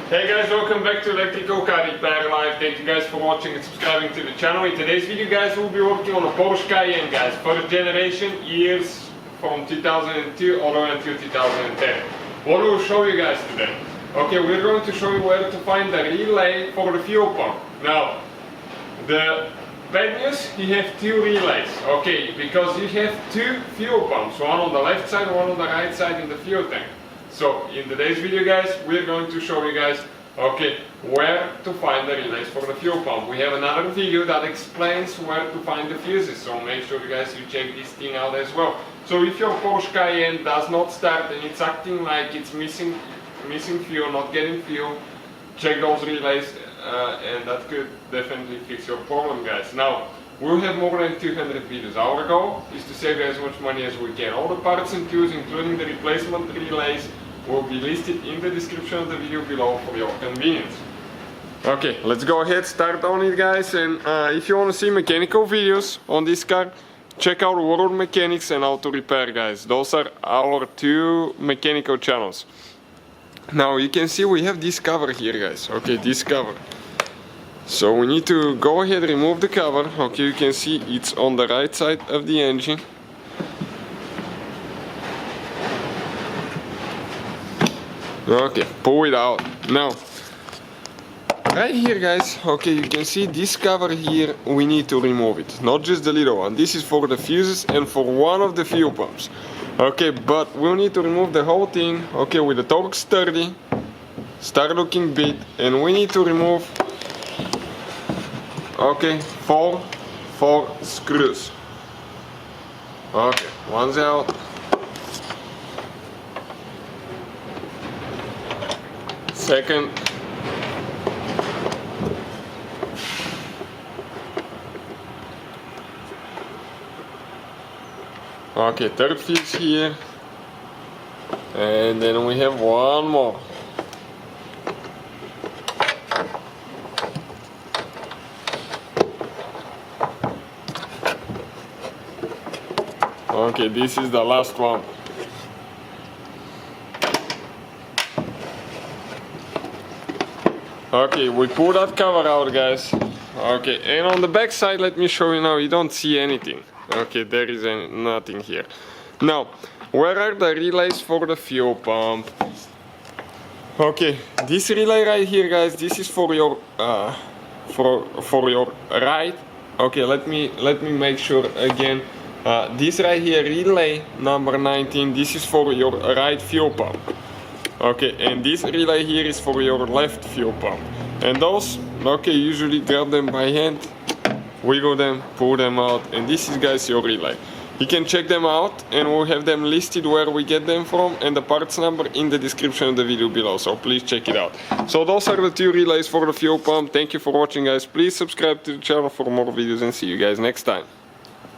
Hey guys, welcome back to Electrical Car Repair Live. Thank you guys for watching and subscribing to the channel. In today's video guys, we'll be working on a Porsche Cayenne guys, first generation, years from 2002 all the way until 2010. What we'll show you guys today? Okay, we're going to show you where to find the relay for the fuel pump. Now, the bad news, you have two relays, okay, because you have two fuel pumps, one on the left side, one on the right side in the fuel tank. So in today's video guys, we're going to show you guys, okay, where to find the relays for the fuel pump. We have another video that explains where to find the fuses, so make sure you guys check this thing out as well. So if your Porsche Cayenne does not start and it's acting like it's missing fuel, not getting fuel, check those relays and that could definitely fix your problem guys. Now, we'll have more than 200 videos. Our goal is to save as much money as we can. All the parts and tools, including the replacement relays, will be listed in the description of the video below for your convenience. Okay, let's go ahead, start on it guys, and if you want to see mechanical videos on this car, check out World Mechanics and Auto Repair guys. Those are our two mechanical channels. Now you can see we have this cover here guys, okay, this cover. So we need to go ahead and remove the cover. Okay, you can see it's on the right side of the engine. Okay, pull it out. Now, right here guys, okay, you can see this cover here, we need to remove it. Not just the little one. This is for the fuses and for one of the fuel pumps. Okay, but we'll need to remove the whole thing, okay, with the Torx 30 start looking bit, and we need to remove, okay, four screws. Okay, one's out. Second. Okay, third fuse here. And then we have one more. Okay, this is the last one. Okay, we pull that cover out guys. Okay, and on the back side, let me show you now, you don't see anything. Okay, there is nothing here. Now, where are the relays for the fuel pump? Okay, this relay right here guys, this is for your for your right. Okay, let me make sure again. This right here, relay number 19, this is for your right fuel pump. Okay, and this relay here is for your left fuel pump. And those, okay, usually grab them by hand, wiggle them, pull them out, and this is guys your relay. You can check them out and we'll have them listed where we get them from and the parts number in the description of the video below, so please check it out. So those are the two relays for the fuel pump. Thank you for watching guys. Please subscribe to the channel for more videos and see you guys next time.